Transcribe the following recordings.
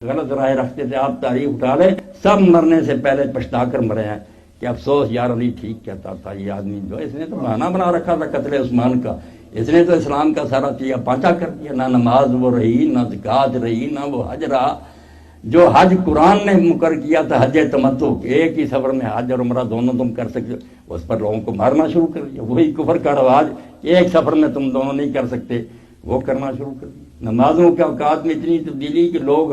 غلط رائے رکھتے تھے، آپ تاریخ اٹھا لیں، سب مرنے سے پہلے پچھتا کر مرے ہیں کہ افسوس یار علی ٹھیک کہتا تھا، یہ آدمی جو اس نے تو بہانہ بنا رکھا تھا قتل عثمان کا، اس نے تو اسلام کا سارا چیا پانچا کر دیا، نہ نماز وہ رہی، نہ زکوٰۃ رہی، نہ وہ حج رہا۔ جو حج قرآن نے مقرر کیا تھا حج تمتع، ایک ہی سفر میں حج اور عمرہ دونوں تم کر سکتے، اس پر لوگوں کو مارنا شروع کر دیا۔ وہی کفر کا رواج، ایک سفر میں تم دونوں نہیں کر سکتے، وہ کرنا شروع کر دیا۔ نمازوں کے اوقات میں اتنی تبدیلی کہ لوگ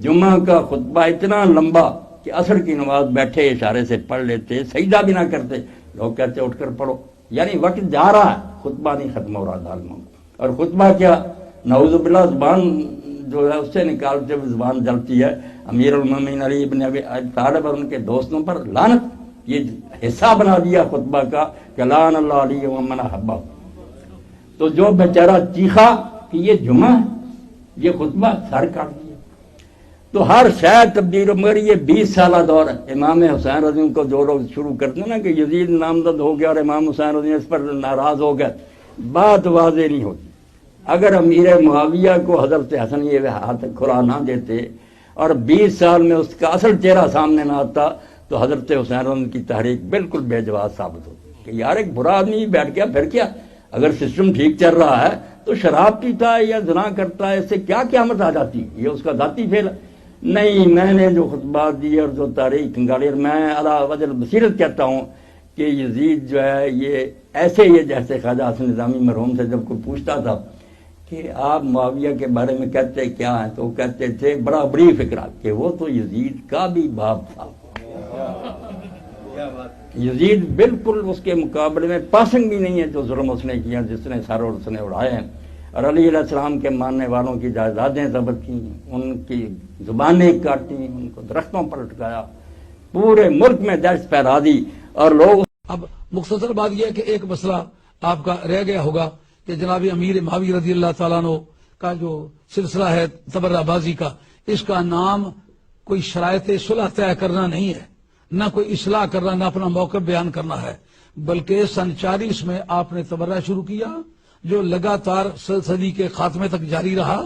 جمعہ کا خطبہ اتنا لمبا کہ عصر کی نماز بیٹھے اشارے سے پڑھ لیتے، سجدہ بھی نہ کرتے، لوگ کہتے اٹھ کر پڑھو، یعنی وقت جا رہا ہے، خطبہ نہیں ختم ہو رہا ظالموں کا۔ اور خطبہ کیا، نعوذ باللہ زبان جو ہے اس سے نکالتے ہوئے زبان جلتی ہے۔ امیر المومنین علی بن ابی طالب اور ان کے دوستوں پر لعنت، یہ حصہ بنا دیا خطبہ کا کہ لعن اللہ علی ومن احبہ۔ تو جو بیچارہ چیخا کہ یہ جمعہ ہے، یہ خطبہ، سر کاٹ دیا۔ تو ہر شاید تبدیل، مگر یہ 20 سالہ دور ہے۔ امام حسین رضی اللہ کو جو لوگ شروع کرتے ہیں نا کہ یزید نامزد ہو گیا اور امام حسین رضی اللہ اس پر ناراض ہو گئے، بات واضح نہیں ہوتی۔ اگر امیر معاویہ کو حضرت حسن یہ ہاتھ کھلا نہ دیتے اور 20 سال میں اس کا اصل چہرہ سامنے نہ آتا تو حضرت حسین رضی اللہ کی تحریک بالکل بے جواز ثابت ہوتی کہ یار ایک برا آدمی بیٹھ گیا، پھر کیا، اگر سسٹم ٹھیک چل رہا ہے تو شراب پیتا ہے یا زنا کرتا ہے، اس سے کیا قیامت آ جاتی، یہ اس کا ذاتی فعل ہے۔ نہیں، میں نے جو خطبات دی اور جو تاریخ کنگالی، اور میں علی وجہ بصیرت کہتا ہوں کہ یزید جو ہے یہ ایسے ہی جیسے خواجہ حسن نظامی مرحوم سے جب کوئی پوچھتا تھا کہ آپ معاویہ کے بارے میں کہتے کیا ہیں، تو وہ کہتے تھے بڑا بڑی فکرہ کہ وہ تو یزید کا بھی باپ تھا۔ یزید بالکل اس کے مقابلے میں پاسنگ بھی نہیں ہے جو ظلم اس نے کیا، جس نے سر اور اس نے اڑائے ہیں، اور علی علیہ السلام کے ماننے والوں کی جائیدادیں ضبط کی، ان کی زبانیں کاٹی، ان کو درختوں پر لٹکایا، پورے ملک میں دہشت پھیلا دی، اور لوگ۔ اب مختصر بات یہ ہے کہ ایک مسئلہ آپ کا رہ گیا ہوگا کہ جناب امیر معاویہ رضی اللہ تعالیٰ عنہ کا جو سلسلہ ہے تبرہ بازی کا، اس کا نام کوئی شرائط صلح طے کرنا نہیں ہے، نہ کوئی اصلاح کرنا، نہ اپنا موقف بیان کرنا ہے، بلکہ سن 40 میں آپ نے تبرہ شروع کیا جو لگاتار صدی کے خاتمے تک جاری رہا،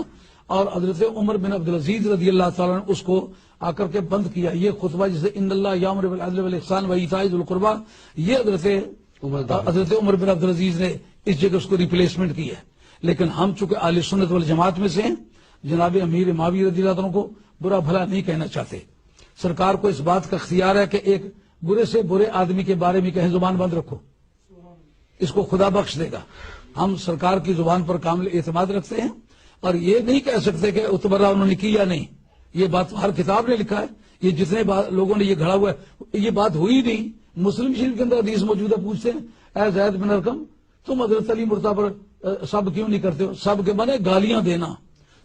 اور حضرت عمر بن عبدالعزیز رضی اللہ تعالیٰ نے اس کو آ کر کے بند کیا۔ یہ خطبہ جسے ان اللہ یامر بالعدل والاحسان وایتاء ذی القربی، یہ حضرت عمر بن عبدالعزیز نے اس جگہ اس کو ریپلیسمنٹ کی ہے۔ لیکن ہم چونکہ اہل سنت والجماعت میں سے ہیں، جناب امیر معاویہ رضی اللہ عنہ کو برا بھلا نہیں کہنا چاہتے۔ سرکار کو اس بات کا اختیار ہے کہ ایک برے سے برے آدمی کے بارے میں کہیں زبان بند رکھو، اس کو خدا بخش دے گا۔ ہم سرکار کی زبان پر کامل اعتماد رکھتے ہیں، اور یہ نہیں کہہ سکتے کہ اتبرہ انہوں نے کی یا نہیں، یہ بات ہر کتاب نے لکھا ہے، یہ جتنے لوگوں نے یہ گھڑا ہوا ہے، یہ بات ہوئی نہیں۔ مسلم شریف کے اندر حدیث موجود ہے، پوچھتے ہیں اے زید بن ارقم تم حضرت علی مرتضیٰ پر سب کیوں نہیں کرتے ہو؟ سب کے معنی گالیاں دینا،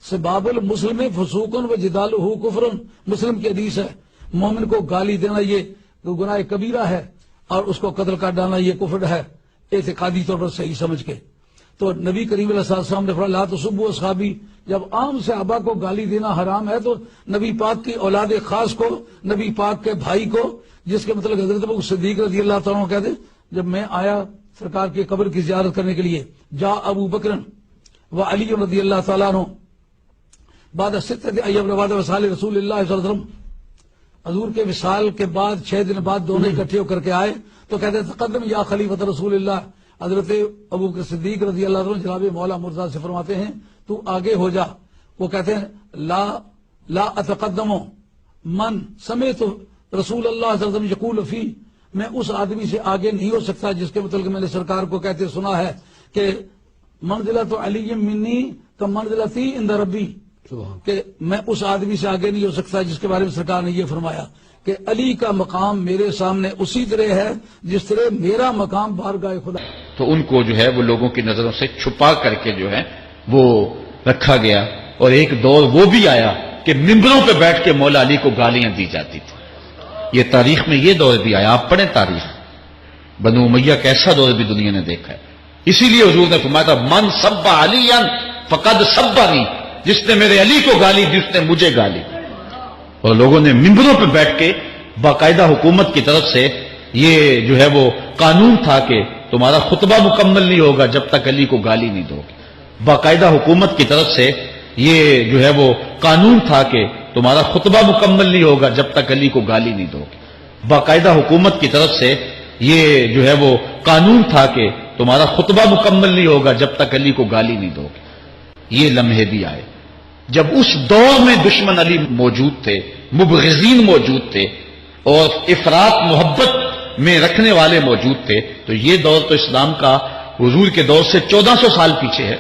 سباب المسلم فسوق و جدالہ کفر، مسلم کی حدیث ہے، مومن کو گالی دینا یہ گناہ کبیرہ ہے، اور اس کو قتل کر ڈالنا یہ کفر ہے، اعتقادی طور پر صحیح سمجھ کے۔ تو نبی کریم علیہ السلام نے فرمایا لا تسبوا اصحابی، جب عام صحابہ کو گالی دینا حرام ہے تو نبی پاک کی اولاد خاص کو، نبی پاک کے بھائی کو، جس کے مطلب حضرت ابو صدیق رضی اللہ تعالیٰ عنہ کہتے جب میں آیا سرکار کی قبر کی زیارت کرنے کے لیے، جا ابو بکر و علی رضی اللہ تعالیٰ عنہ بعد 6 ایام بعد وصال رسول اللہ صلی اللہ علیہ وسلم، حضور کے وصال کے بعد 6 دن بعد دونوں اکٹھے ہو کر کے آئے تو کہتے تقدم یا خلیفۃ رسول اللہ، حضرت ابو بکر صدیق رضی اللہ عنہ جناب مولا مرتضیٰ سے فرماتے ہیں تو آگے ہو جا، وہ کہتے ہیں لا اتقدم من سمعت رسول اللہ صلی اللہ علیہ وسلم یقول فی، میں اس آدمی سے آگے نہیں ہو سکتا جس کے مطلب میں نے سرکار کو کہتے سنا ہے کہ منزلۃ علی منی کمنزلتی عند ربی، کہ میں اس آدمی سے آگے نہیں ہو سکتا جس کے بارے میں سرکار نے یہ فرمایا کہ علی کا مقام میرے سامنے اسی طرح ہے جس طرح میرا مقام بارگاہ خدا۔ تو ان کو جو ہے وہ لوگوں کی نظروں سے چھپا کر کے جو ہے وہ رکھا گیا، اور ایک دور وہ بھی آیا کہ ممبروں پہ بیٹھ کے مولا علی کو گالیاں دی جاتی تھی۔ یہ تاریخ میں یہ دور بھی آیا، آپ پڑھیں تاریخ، بنو امیہ کا ایسا دور بھی دنیا نے دیکھا ہے۔ اسی لیے حضور نے فرمایا تھا من سب علی فقد سبنی، جس نے میرے علی کو گالی دی اس نے مجھے گالی۔ اور لوگوں نے ممبروں پہ بیٹھ کے باقاعدہ حکومت کی طرف سے یہ جو ہے وہ قانون تھا کہ تمہارا خطبہ مکمل نہیں ہوگا جب تک علی کو گالی نہیں دو گے، باقاعدہ حکومت کی طرف سے یہ جو ہے وہ قانون تھا کہ تمہارا خطبہ مکمل نہیں ہوگا جب تک علی کو گالی نہیں دو گے. باقاعدہ حکومت کی طرف سے یہ جو ہے وہ قانون تھا کہ تمہارا خطبہ مکمل نہیں ہوگا جب تک علی کو گالی نہیں دو گے. یہ لمحے بھی آئے جب اس دور میں دشمن علی موجود تھے، مبغضین موجود تھے، اور افراط محبت میں رکھنے والے موجود تھے. تو یہ دور تو اسلام کا حضور کے دور سے 1400 سال پیچھے ہے،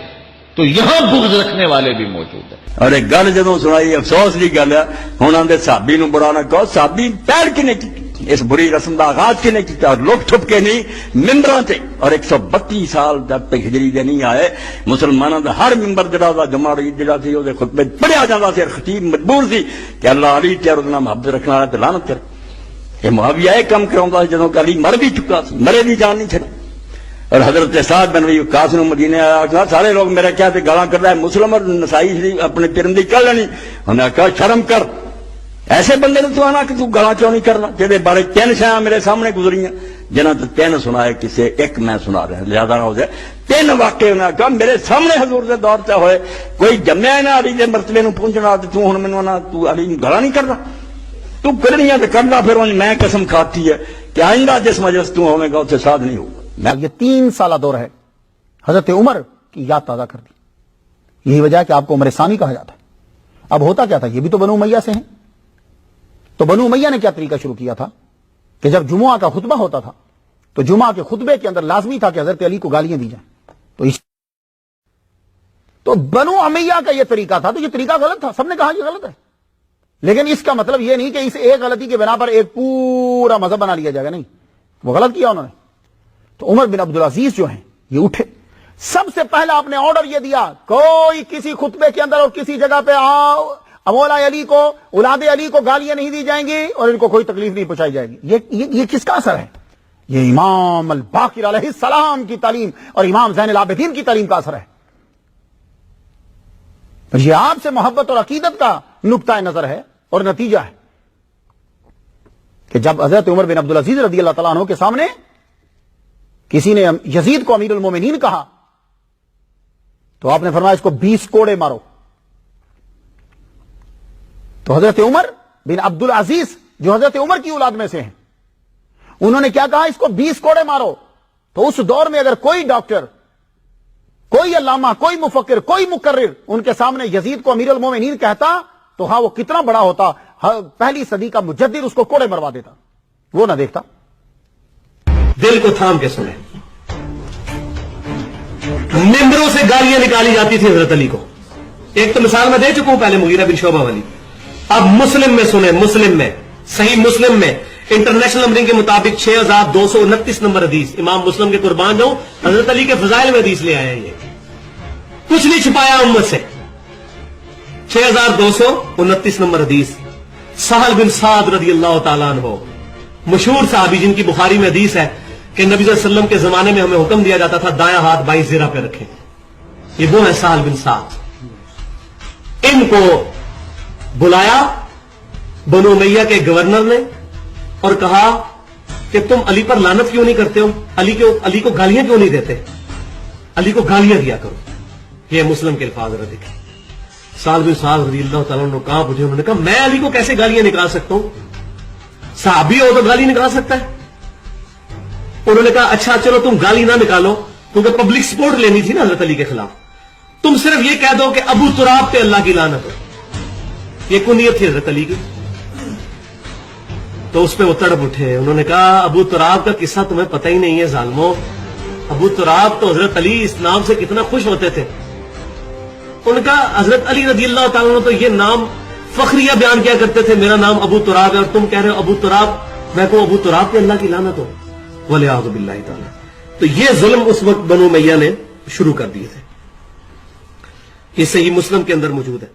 تو یہاں بغض رکھنے والے بھی موجود ہیں. اور ایک گل جدوں سنائی افسوس کی گل ہے، ہوں آدھے صحابی نو برا نہ کہو، صحابی پہل کی نہیں کی اس بری رسم کا آغاز کی نہیں کیا، اور لوگ چھپ کے نہیں ممبراں تے. اور 132 سال جب تک ہجری دے نہیں آئے مسلمانوں کا ہر ممبر جڑا تھا جمعہ عید جڑا سی وہ خطبے پڑھیا جاتا سی، خطیب مجبور سی کہ اللہ علی تے اور محبت رکھنے والا تے لعنت کرے. یہ معاویہ یہ کام کراؤندا سی جدوں کہ علی مر بھی چکا سی، مرے بھی جان نہیں چھڑی. اور حضرت سعد بن ابی وقاص نے مدینے آیا کہا سارے لوگ میرے کیا تے گالاں کردا ہے، مسلم اور نسائی شریف اپنے ترمذی کر لینی. انہوں نے کہا شرم کر، ایسے بندے نے تو آنا کہ تو گالاں کیوں نہیں کرنا، جہدے بارے 3 شیاں میرے سامنے گزریاں جنہاں تو 3 سنائے کسے ایک میں سنا رہا لہذا نہ ہو جائے. 3 واقعے انہوں نے کہا میرے سامنے حضور دے دور تے ہوئے، کوئی جمعہ نہ علی دے مرتبے نو پہنچنا تے تو ہن مینوں نہ تو علی نوں گالاں نہیں کرنا، تو کرنی ہے تے کرنا. پھر میں قسم کھاتی ہے کہ آئندہ جس مجلس تو ہوے گا اتنے ساتھ نہیں ہوگا. یہ 3 سالہ دور ہے حضرت عمر کی یاد تازہ کر دی. یہی وجہ ہے کہ آپ کو عمر ثانی کہا جاتا ہے. اب ہوتا کیا تھا، یہ بھی تو بنو امیہ سے ہیں. تو بنو امیہ نے کیا طریقہ شروع کیا تھا کہ جب جمعہ کا خطبہ ہوتا تھا تو جمعہ کے خطبے کے اندر لازمی تھا کہ حضرت علی کو گالیاں دی جائیں. تو بنو امیہ کا یہ طریقہ تھا، تو یہ طریقہ غلط تھا، سب نے کہا یہ غلط ہے. لیکن اس کا مطلب یہ نہیں کہ اس ایک غلطی کے بنا پر ایک پورا مذہب بنا لیا جائے گا، نہیں، وہ غلط کیا انہوں نے. تو عمر بن عبدالعزیز جو ہیں یہ اٹھے، سب سے پہلا آپ نے آرڈر یہ دیا کوئی کسی خطبے کے اندر اور کسی جگہ پہ مولا علی کو، اولاد علی کو گالیاں نہیں دی جائیں گی اور ان کو کوئی تکلیف نہیں پہنچائی جائے گی. یہ کس کا اثر ہے؟ یہ امام الباقر علیہ السلام کی تعلیم اور امام زین العابدین کی تعلیم کا اثر ہے. یہ آپ سے محبت اور عقیدت کا نقطہ نظر ہے اور نتیجہ ہے کہ جب حضرت عمر بن عبدالعزیز رضی اللہ تعالیٰ عنہ کے سامنے کسی نے یزید کو امیر المومنین کہا تو آپ نے فرمایا اس کو 20 کوڑے مارو. تو حضرت عمر بن عبدالعزیز جو حضرت عمر کی اولاد میں سے ہیں انہوں نے کیا کہا، اس کو 20 کوڑے مارو. تو اس دور میں اگر کوئی ڈاکٹر، کوئی علامہ، کوئی مفکر، کوئی مقرر ان کے سامنے یزید کو امیر المومنین کہتا تو ہاں وہ کتنا بڑا ہوتا، پہلی صدی کا مجدد اس کو کوڑے مروا دیتا، وہ نہ دیکھتا. دل کو تھام کے سنیں، ممبروں سے گالیاں نکالی جاتی تھی حضرت علی کو. ایک تو مثال میں دے چکا ہوں پہلے، مغیرہ بن شعبہ والی. اب مسلم میں سنیں، مسلم میں، صحیح مسلم میں انٹرنیشنل نمبرنگ کے مطابق 6229 نمبر حدیث، امام مسلم کے قربان جاؤں، حضرت علی کے فضائل میں حدیث لے آئے ہیں. یہ کچھ نہیں چھپایا امت سے. 6229 نمبر حدیث، سہل بن سعد رضی اللہ تعالیٰ عنہ، مشہور صحابی جن کی بخاری میں حدیث ہے کہ نبی صلی اللہ علیہ وسلم کے زمانے میں ہمیں حکم دیا جاتا تھا دایاں ہاتھ بائیں زرہ پہ رکھیں. یہ وہ ہے سہل بن سعد. ان کو بلایا بنو امیہ کے گورنر نے اور کہا کہ تم علی پر لعنت کیوں نہیں کرتے ہو، علی کو گالیاں کیوں نہیں دیتے، علی کو گالیاں دیا کرو. یہ مسلم کے الفاظ رہے دیکھیں. سہل بن سعد رضی اللہ تعالیٰ نے کہا مجھے، انہوں نے کہا میں علی کو کیسے گالیاں نکال سکتا ہوں، صحابی ہو تو گالی نکال سکتا ہے. انہوں نے کہا اچھا چلو تم گالی نہ نکالو، کیونکہ پبلک سپورٹ لینی تھی نا حضرت علی کے خلاف، تم صرف یہ کہہ دو کہ ابو تراب پہ اللہ کی لعنت ہو. یہ کنیت تھی حضرت علی کی. تو اس پہ وہ تڑپ اٹھے. انہوں نے کہا ابو تراب کا قصہ تمہیں پتہ ہی نہیں ہے ظالمو. ابو تراب تو حضرت علی اس نام سے کتنا خوش ہوتے تھے. ان کا حضرت علی رضی اللہ تعالیٰ عنہ تو یہ نام فخریہ بیان کیا کرتے تھے، میرا نام ابو تراب ہے، اور تم کہہ رہے ہو ابو تراب، میں کہوں ابو تراب پہ اللہ کی لعنت ہو، وَلِعَاذُ بِاللَّهِ تعالیٰ. تو یہ ظلم اس وقت بنو امیہ نے شروع کر دیے تھے. یہ صحیح مسلم کے اندر موجود ہے.